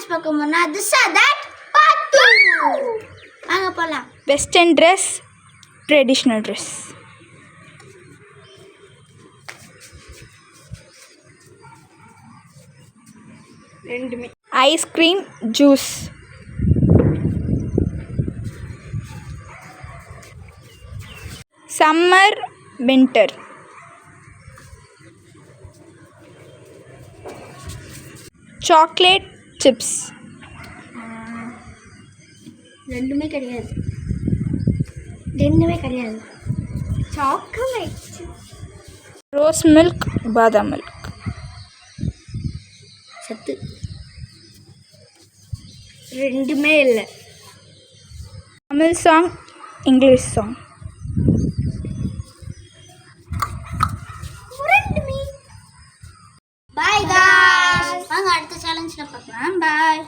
Challenge பார்க்க போனா this R that part 2 வாங்க போலாம். Western dress, traditional dress. ரெண்டுமே. Ice cream, juice. Summer, winter. Chocolate, chips. ரெண்டுமே கிடையாது. சாக்லேட். ரோஸ் மில்க், பாதாம் மில்க். சத்து ரெண்டுமே இல்லை. Tamil song, English song. Bye guys வாங்க அடுத்த சேலஞ்ச்ல பார்க்கலாம். பாய்.